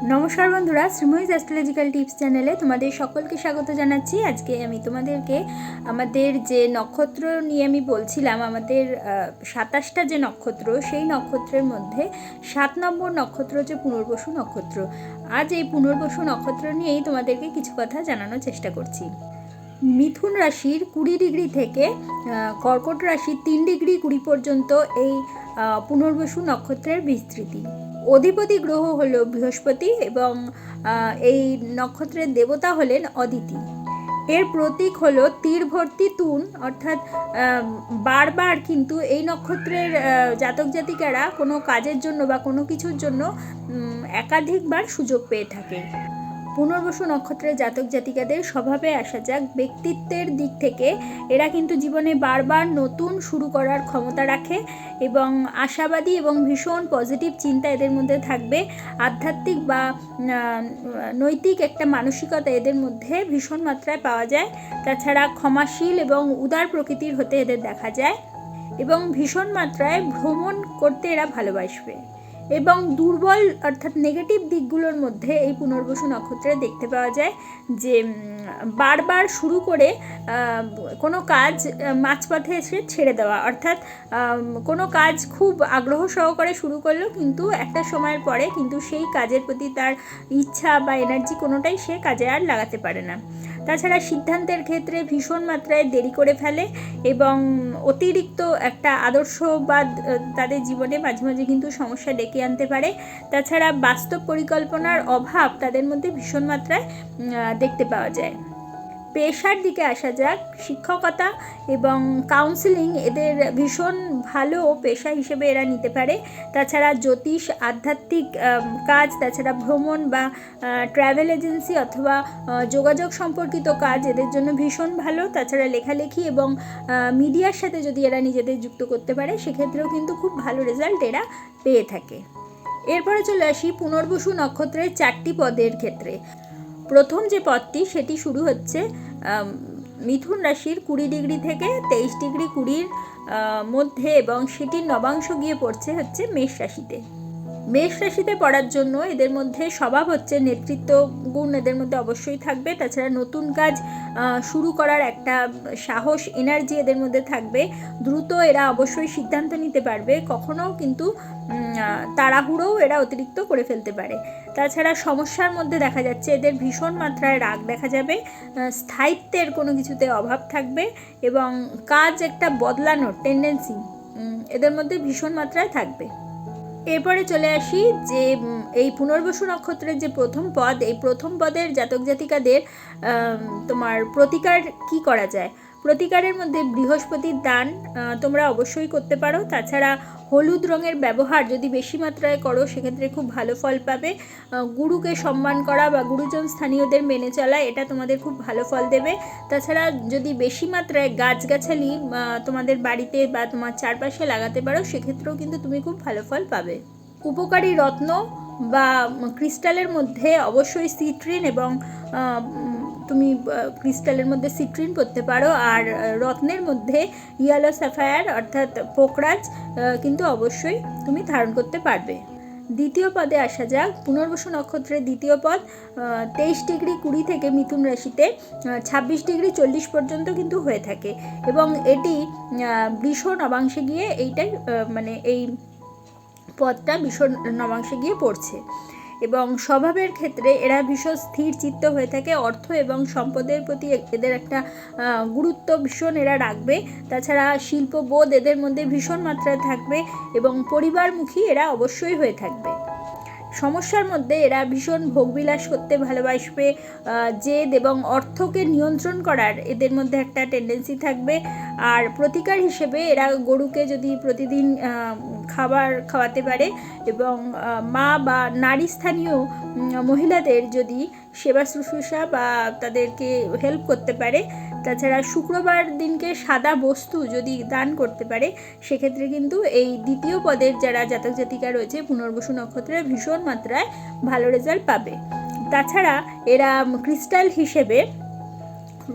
নমস্কার বন্ধুরা, শ্রীময়ীজ astrological tips চ্যানেলে তোমাদের সকলকে স্বাগত জানাচ্ছি। আজকে আমি তোমাদেরকে আমাদের যে নক্ষত্র নিয়ে আমি বলছিলাম, আমাদের 27টা যে নক্ষত্র, সেই নক্ষত্রের মধ্যে 7 নম্বর নক্ষত্র হচ্ছে পুনর্বসু নক্ষত্র। আজ এই পুনর্বসু নক্ষত্র নিয়েই তোমাদেরকে কিছু কথা জানানোর চেষ্টা করছি। মিথুন রাশির 20 ডিগ্রি থেকে কর্কট রাশির 3 ডিগ্রি 20 পর্যন্ত এই পুনর্বসু নক্ষত্রের বিস্তৃতি। অধিপতি গ্রহ হল বৃহস্পতি এবং এই নক্ষত্রের দেবতা হলেন অদিতি। এর প্রতীক হলো তীর ভর্তি তুন, অর্থাৎ বারবার কিন্তু এই নক্ষত্রের জাতক জাতিকারা কোনো কাজের জন্য বা কোনো কিছুর জন্য একাধিকবার সুযোগ পেয়ে থাকে। পুনর্বসু নক্ষত্রের জাতক জাতিকাদের স্বভাবে আসা যাক, ব্যক্তিত্বের দিক থেকে এরা কিন্তু জীবনে বারবার নতুন শুরু করার ক্ষমতা রাখে এবং আশাবাদী এবং ভীষণ পজিটিভ চিন্তা এদের মধ্যে থাকবে। আধ্যাত্মিক বা নৈতিক একটা মানসিকতা এদের মধ্যে ভীষণ মাত্রায় পাওয়া যায়। তাছাড়া ক্ষমাশীল এবং উদার প্রকৃতির হতে এদের দেখা যায় এবং ভীষণ মাত্রায় ভ্রমণ করতে এরা ভালোবাসবে। এবং দুর্বল অর্থাৎ নেগেটিভ দিকগুলোর মধ্যে এই পুনর্বসু নক্ষত্রে দেখতে পাওয়া যায় যে বারবার শুরু করে কোনো কাজ মাঝপথে এসে ছেড়ে দেওয়া, অর্থাৎ কোনো কাজ খুব আগ্রহ সহকারে শুরু করলো কিন্তু একটা সময়ের পরে কিন্তু সেই কাজের প্রতি তার ইচ্ছা বা এনার্জি কোনোটাই সে কাজে আর লাগাতে পারে না। তাছাড়া সিদ্ধান্তের ক্ষেত্রে ভীষণ মাত্রায় দেরি করে ফেলে এবং অতিরিক্ত একটা আদর্শবাদ তাদের জীবনে মাঝে মাঝে কিন্তু সমস্যা ডেকে আনতে পারে। তাছাড়া বাস্তব পরিকল্পনার অভাব তাদের মধ্যে ভীষণ মাত্রায় দেখতে পাওয়া যায়। পেশার দিকে আসা যাক, শিক্ষকতা এবং কাউন্সেলিং এদের ভীষণ ভালো পেশা হিসেবে এরা নিতে পারে। তাছাড়া জ্যোতিষ, আধ্যাত্মিক কাজ, তাছাড়া ভ্রমণ বা ট্রাভেল এজেন্সি অথবা যোগাযোগ সম্পর্কিত কাজ এদের জন্য ভীষণ ভালো। তাছাড়া লেখালেখি এবং মিডিয়ার সাথে যদি এরা নিজেদের যুক্ত করতে পারে সেক্ষেত্রেও কিন্তু খুব ভালো রেজাল্ট এরা পেয়ে থাকে। এরপরে চলে আসি পুনর্বসু নক্ষত্রের 4টি পদের ক্ষেত্রে। প্রথম যে পদটি সেটি শুরু হচ্ছে মিথুন রাশির 20 ডিগ্রি থেকে 23 ডিগ্রি 20 মধ্যে এবং সেটির নবাংশ গিয়ে পড়ছে হচ্ছে মেষ রাশিতে। মেষ রাশিতে পড়ার জন্য এদের মধ্যে স্বভাব হচ্ছে নেতৃত্ব গুণ এদের মধ্যে অবশ্যই থাকবে। তাছাড়া নতুন কাজ শুরু করার একটা সাহস, এনার্জি এদের মধ্যে থাকবে। দ্রুত এরা অবশ্যই সিদ্ধান্ত নিতে পারবে, কখনো কিন্তু তাড়াহুড়োও এরা অতিরিক্ত করে ফেলতে পারে। তাছাড়া সমস্যার মধ্যে দেখা যাচ্ছে এদের ভীষণ মাত্রায় রাগ দেখা যাবে, স্থায়িত্বের কোনো কিছুতে অভাব থাকবে এবং কাজ একটা বদলানোর টেন্ডেন্সি এদের মধ্যে ভীষণ মাত্রায় থাকবে। এরপরে চলে আসি যে এই পুনর্বসু নক্ষত্রের যে প্রথম পদ, এই প্রথম পদের জাতক জাতিকাদের তোমার প্রতিকার কি করা যায়। প্রতিকারের মধ্যে বৃহস্পতির দান তোমরা অবশ্যই করতে পারো। তাছাড়া হলুদ রঙের ব্যবহার যদি বেশি মাত্রায় করো সেক্ষেত্রে খুব ভালো ফল পাবে। গুরুকে সম্মান করা বা গুরুজন স্থানীয়দের মেনে চলা এটা তোমাদের খুব ভালো ফল দেবে। তাছাড়া যদি বেশি মাত্রায় গাছগাছালি তোমাদের বাড়িতে বা তোমার চারপাশে লাগাতে পারো সেক্ষেত্রেও কিন্তু তুমি খুব ভালো ফল পাবে। উপকারী রত্ন বা ক্রিস্টালের মধ্যে অবশ্যই সিট্রিন এবং তুমি ক্রিস্টালের মধ্যে সিট্রিন পড়তে পারো, আর রত্নের মধ্যে ইয়েলো স্যাফায়ার অর্থাৎ পোকরাজ কিন্তু অবশ্যই তুমি ধারণ করতে পারবে। দ্বিতীয় পদে আসা যাক। পুনর্বসু নক্ষত্রের দ্বিতীয় পদ 23 ডিগ্রি 20 থেকে মিথুন রাশিতে 26 ডিগ্রি 40 পর্যন্ত কিন্তু হয়ে থাকে এবং এটি বৃষ নবাংশে গিয়ে এইটাই মানে এই পদটা বৃষ নবাংশে গিয়ে পড়ছে এবং স্বভাবের ক্ষেত্রে এরা ভীষণ স্থির চিত্ত হয়ে থাকে। অর্থ এবং সম্পদের প্রতি এদের একটা গুরুত্ব ভীষণ এরা রাখবে। তাছাড়া শিল্পবোধ এদের মধ্যে ভীষণ মাত্রায় থাকবে এবং পরিবারমুখী এরা অবশ্যই হয়ে থাকবে। সমস্যার মধ্যে এরা ভীষণ ভোগবিলাস করতে ভালোবাসবে, জেদ এবং অর্থকে নিয়ন্ত্রণ করার এদের মধ্যে একটা টেন্ডেন্সি থাকবে। আর প্রতিকার হিসেবে এরা গরুকে যদি প্রতিদিন খাবার খাওয়াতে পারে এবং মা বা নারী স্থানীয় মহিলাদের যদি সেবা শুশ্রূষা বা তাদেরকে হেল্প করতে পারে, তাছাড়া শুক্রবার দিনকে সাদা বস্তু যদি দান করতে পারে সেক্ষেত্রে কিন্তু এই দ্বিতীয় পদের যারা জাতক জাতিকা রয়েছে পুনর্বসু নক্ষত্রে ভীষণ মাত্রায় ভালো রেজাল্ট পাবে। তাছাড়া এরা ক্রিস্টাল হিসেবে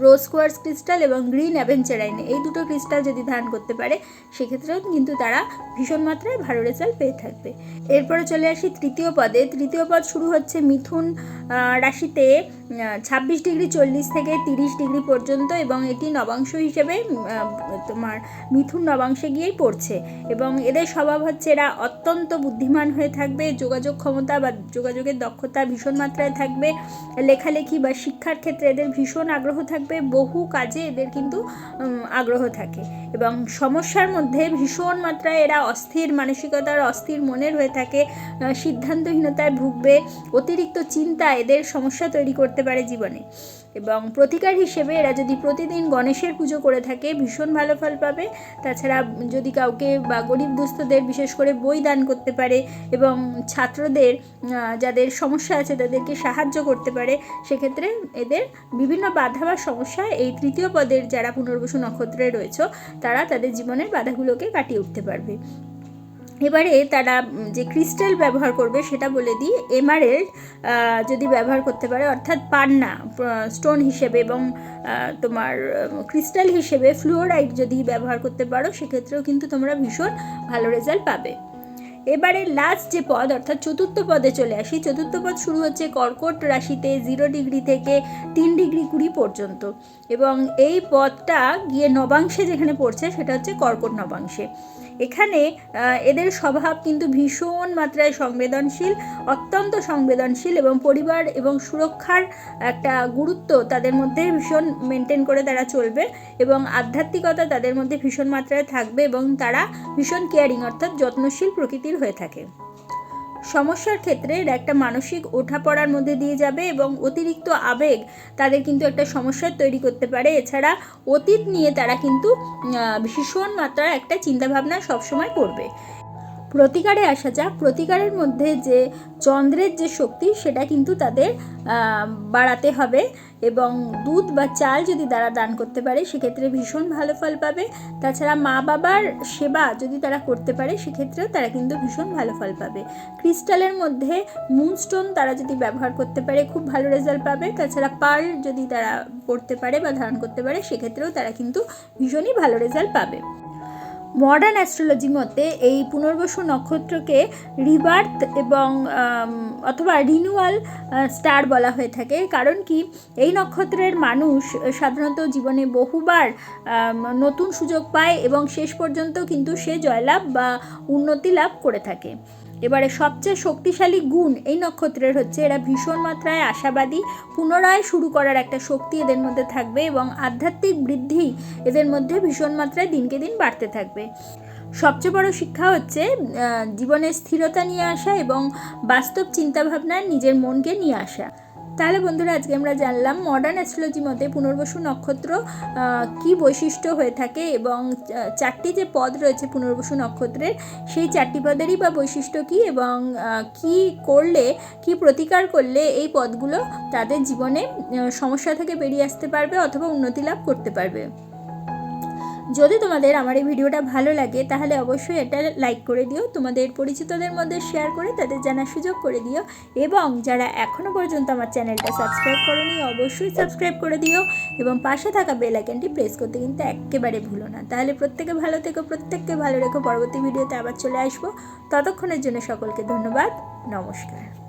রোজ কোয়ার্টজ ক্রিস্টাল এবং গ্রিন অ্যাভেঞ্চারাইন, এই দুটো ক্রিস্টাল যদি ধারণ করতে পারে সেক্ষেত্রেও কিন্তু তারা ভীষণ মাত্রায় ভালো রেজাল্ট পেয়ে থাকবে। এরপরে চলে আসি তৃতীয় পদে। তৃতীয় পদ শুরু হচ্ছে মিথুন রাশিতে 26°40 থেকে 30° পর্যন্ত, এবং এটি নবাংশ হিসেবে তোমার মিথুন নবাংশে গিয়েই পড়ছে। এবং এদের স্বভাব হচ্ছে এরা অত্যন্ত বুদ্ধিমান হয়ে থাকবে, যোগাযোগ ক্ষমতা বা যোগাযোগের দক্ষতা ভীষণ মাত্রায় থাকবে, লেখালেখি বা শিক্ষার ক্ষেত্রে এদের ভীষণ আগ্রহ থাকবে, বহু কাজে এদের কিন্তু আগ্রহ থাকে। এবং সমস্যার মধ্যে ভীষণ মাত্রায় এরা অস্থির মানসিকতার, অস্থির মনের হয়ে থাকে, সিদ্ধান্তহীনতায় ভুগবে, অতিরিক্ত চিন্তা এদের সমস্যা তৈরি করতে পারে জীবনে। এবং প্রতিকার হিসেবে এরা যদি প্রতিদিন গণেশের পুজো করে থাকে ভীষণ ভালো ফল পাবে। তাছাড়া যদি কাউকে বা গরিব দুস্থদের বিশেষ করে বই দান করতে পারে এবং ছাত্রদের যাদের সমস্যা আছে তাদেরকে সাহায্য করতে পারে, সেক্ষেত্রে এদের বিভিন্ন বাধা বা সমস্যা এই তৃতীয় পদের যারা পুনর্বসু নক্ষত্রে রয়েছে তারা তাদের জীবনের বাধাগুলোকে কাটিয়ে উঠতে পারবে। এবারে তারা যে ক্রিস্টাল ব্যবহার করবে সেটা বলে দিই। এমারেল্ড যদি ব্যবহার করতে পারে, অর্থাৎ পান্না স্টোন হিসেবে, এবং তোমার ক্রিস্টাল হিসেবে ফ্লুওরাইড যদি ব্যবহার করতে পারো সেক্ষেত্রেও কিন্তু তোমরা ভীষণ ভালো রেজাল্ট পাবে। এবারে লাস্ট যে পদ অর্থাৎ চতুর্থ পদে চলে আসি। চতুর্থ পদ শুরু হচ্ছে কর্কট রাশিতে 0° থেকে 3°20 পর্যন্ত, এবং এই পদটা গিয়ে নবাংশে যেখানে পড়ছে সেটা হচ্ছে কর্কট নবাংশে। এখানে এদের স্বভাব কিন্তু ভীষণ মাত্রায় সংবেদনশীল, অত্যন্ত সংবেদনশীল, এবং পরিবার এবং সুরক্ষার একটা গুরুত্ব তাদের মধ্যে ভীষণ মেনটেন করে তারা চলবে, এবং আধ্যাত্মিকতা তাদের মধ্যে ভীষণ মাত্রায় থাকবে, এবং তারা ভীষণ কেয়ারিং অর্থাৎ যত্নশীল প্রকৃতির হয়ে থাকে। সমস্যার ক্ষেত্রে এরা একটা মানসিক ওঠাপড়ার মধ্যে দিয়ে যাবে, এবং অতিরিক্ত আবেগ তাদের কিন্তু একটা সমস্যা তৈরি করতে পারে। এছাড়া অতীত নিয়ে তারা কিন্তু ভীষণ মাত্রার একটা চিন্তাভাবনা সবসময় করবে। প্রতিকারে আসা যাক। প্রতিকারের মধ্যে যে চন্দ্রের যে শক্তি সেটা কিন্তু তাদের বাড়াতে হবে, এবং দুধ বা চাল যদি তারা দান করতে পারে সেক্ষেত্রে ভীষণ ভালো ফল পাবে। তাছাড়া মা বাবার সেবা যদি তারা করতে পারে সেক্ষেত্রেও তারা কিন্তু ভীষণ ভালো ফল পাবে। ক্রিস্টালের মধ্যে মুনস্টোন তারা যদি ব্যবহার করতে পারে খুব ভালো রেজাল্ট পাবে। তাছাড়া পার্ল যদি তারা পড়তে পারে বা ধারণ করতে পারে সেক্ষেত্রেও তারা কিন্তু ভীষণই ভালো রেজাল্ট পাবে। মডার্ন অ্যাস্ট্রোলজি মতে এই পুনর্বসু নক্ষত্রকে রিবার্থ এবং অথবা রিনিউয়াল স্টার বলা হয়ে থাকে। কারণ কি, এই নক্ষত্রের মানুষ সাধারণত জীবনে বহুবার নতুন সুযোগ পায় এবং শেষ পর্যন্ত কিন্তু সে জয়লাভ বা উন্নতি লাভ করে থাকে। এবারে সবচেয়ে শক্তিশালী গুণ এই নক্ষত্রের হচ্ছে এরা ভীষণ মাত্রায় আশাবাদী, পুনরায় শুরু করার একটা শক্তি এদের মধ্যে থাকবে, এবং আধ্যাত্মিক বৃদ্ধি এদের মধ্যে ভীষণ মাত্রায় দিনকে দিন বাড়তে থাকবে। সবচেয়ে বড় শিক্ষা হচ্ছে জীবনে স্থিরতা নিয়ে আসা এবং বাস্তব চিন্তাভাবনার নিজের মনকে নিয়ে আসা। তাহলে বন্ধুরা, আজকে আমরা জানলাম মডার্ন অ্যাস্ট্রোলজি মতে পুনর্বসু নক্ষত্র কি বৈশিষ্ট্য হয়ে থাকে, এবং 4টি যে পদ রয়েছে পুনর্বসু নক্ষত্রের সেই 4টি পদেরই বা বৈশিষ্ট্য কী, এবং কি করলে, কি প্রতিকার করলে এই পদগুলো তাদের জীবনে সমস্যা থেকে বেরিয়ে আসতে পারবে অথবা উন্নতি লাভ করতে পারবে। যদি তোমাদের আমার এই ভিডিওটা ভালো লাগে তাহলে অবশ্যই এটা লাইক করে দিও, তোমাদের পরিচিতদের মধ্যে শেয়ার করে তাদের জানার সুযোগ করে দিও, এবং যারা এখনও পর্যন্ত আমার চ্যানেলটা সাবস্ক্রাইব করোনি অবশ্যই সাবস্ক্রাইব করে দিও, এবং পাশে থাকা বেল আইকনটি প্রেস করতে কিন্তু একেবারে ভুলো না। তাহলে প্রত্যেকে ভালো থেকো, প্রত্যেককে ভালো রেখো। পরবর্তী ভিডিওতে আবার চলে আসবো। ততক্ষণের জন্য সকলকে ধন্যবাদ। নমস্কার।